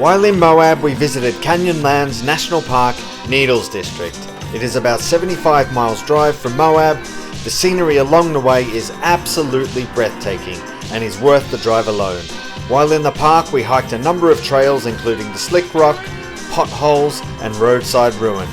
While in Moab, we visited Canyonlands National Park, Needles District. It is about 75 miles drive from Moab. The scenery along the way is absolutely breathtaking and is worth the drive alone. While in the park, we hiked a number of trails including the Slick Rock, Potholes and Roadside Ruin.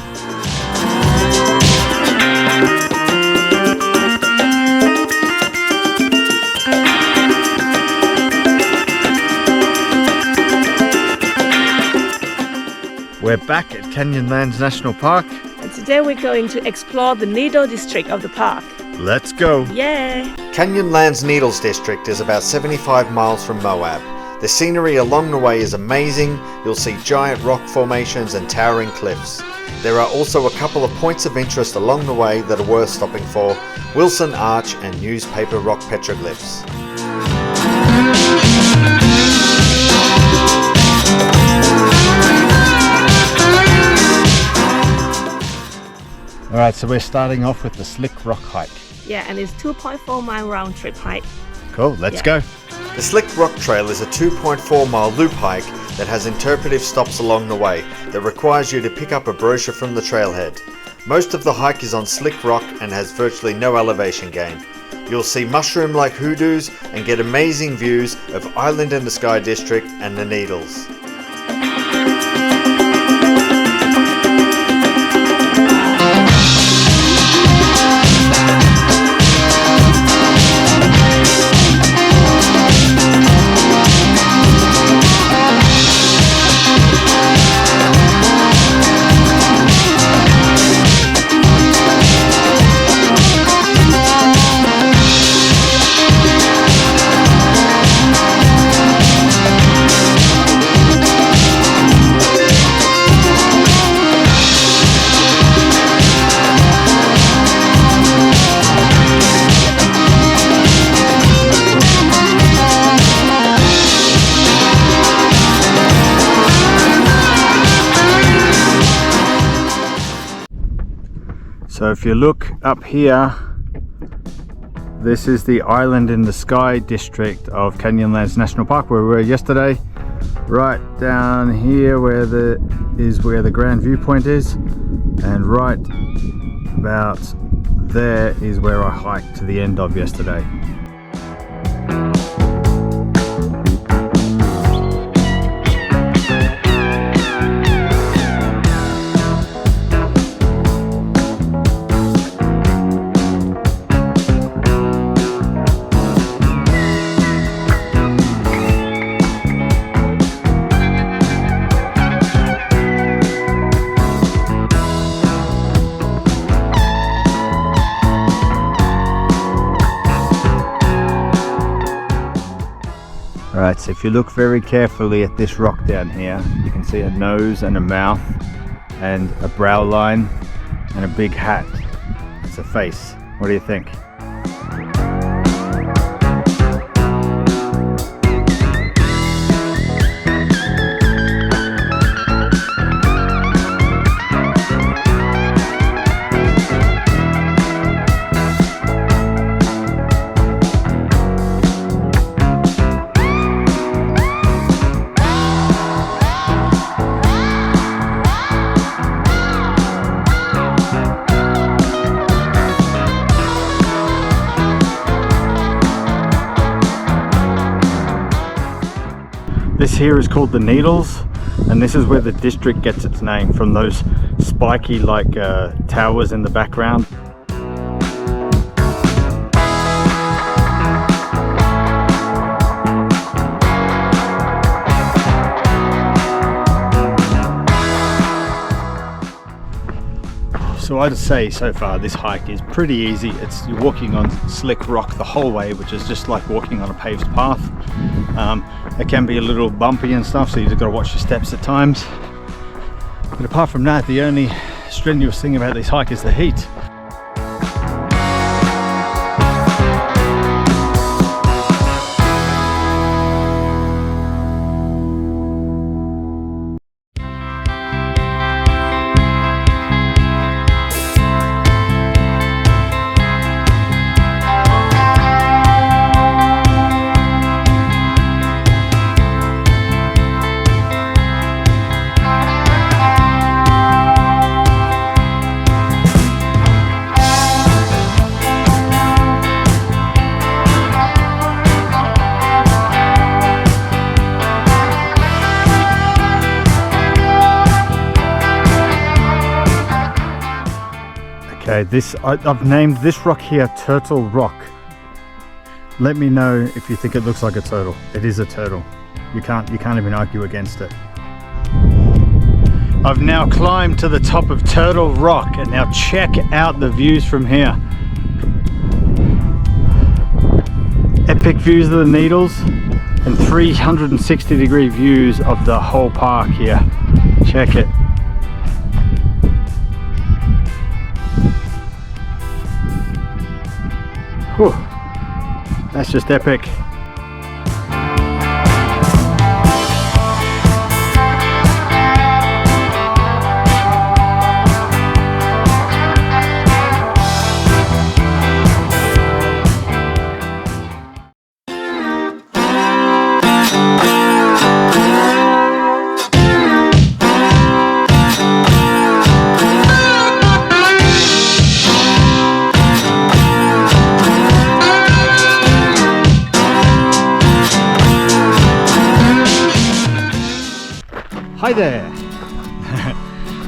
We're back at Canyonlands National Park. And today we're going to explore the Needle district of the park. Let's go! Yay! Canyonlands Needles district is about 75 miles from Moab. The scenery along the way is amazing. You'll see giant rock formations and towering cliffs. There are also a couple of points of interest along the way that are worth stopping for: Wilson Arch and newspaper rock petroglyphs. Alright, so we're starting off with the Slick Rock hike. Yeah, and it's 2.4 mile round trip hike. Cool, let's go. The Slick Rock Trail is a 2.4 mile loop hike that has interpretive stops along the way that requires you to pick up a brochure from the trailhead. Most of the hike is on slick rock and has virtually no elevation gain. You'll see mushroom-like hoodoos and get amazing views of Island in the Sky District and the Needles. So if you look up here, this is the Island in the Sky district of Canyonlands National Park, where we were yesterday. Right down here where the grand viewpoint is, and right about there is where I hiked to the end of yesterday. Alright, so if you look very carefully at this rock down here, you can see a nose and a mouth and a brow line and a big hat. It's a face. What do you think? This here is called the Needles, and this is where the district gets its name, from those spiky like towers in the background. So I'd say so far this hike is pretty easy. You're walking on slick rock the whole way, which is just like walking on a paved path. It can be a little bumpy and stuff, so you just got to watch your steps at times. But apart from that, the only strenuous thing about this hike is the heat. Okay, I've named this rock here Turtle Rock. Let me know if you think it looks like a turtle. It is a turtle. You can't even argue against it. I've now climbed to the top of Turtle Rock, and now check out the views from here. Epic views of the Needles and 360-degree views of the whole park here. Check it. Whew. That's just epic. Hi there!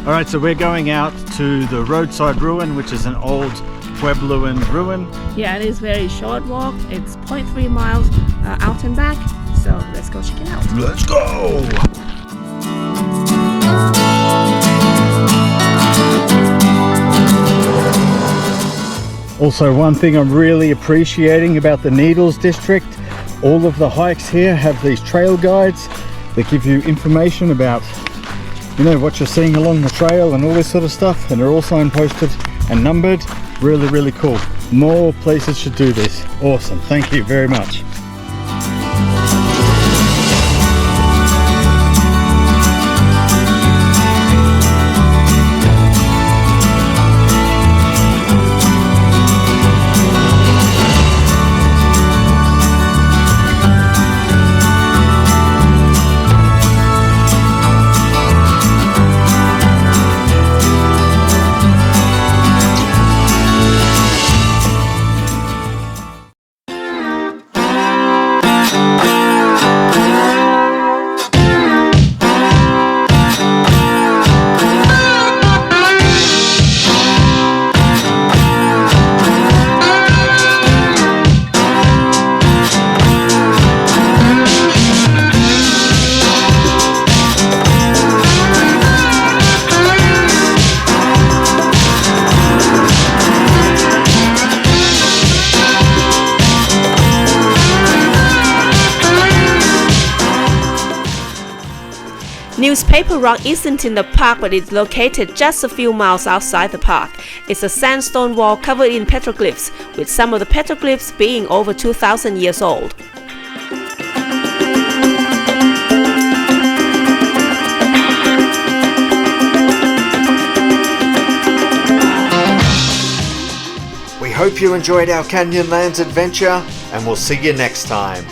Alright, so we're going out to the Roadside Ruin, which is an old Puebloan ruin. Yeah, it is very short walk. It's 0.3 miles out and back. So let's go check it out. Let's go! Also, one thing I'm really appreciating about the Needles district, all of the hikes here have these trail guides that give you information about, you know, what you're seeing along the trail and all this sort of stuff, and they're all signposted and numbered. Really, really cool. More places should do this. Awesome. Thank you very much. Newspaper Rock isn't in the park, but it's located just a few miles outside the park. It's a sandstone wall covered in petroglyphs, with some of the petroglyphs being over 2,000 years old. We hope you enjoyed our Canyonlands adventure, and we'll see you next time.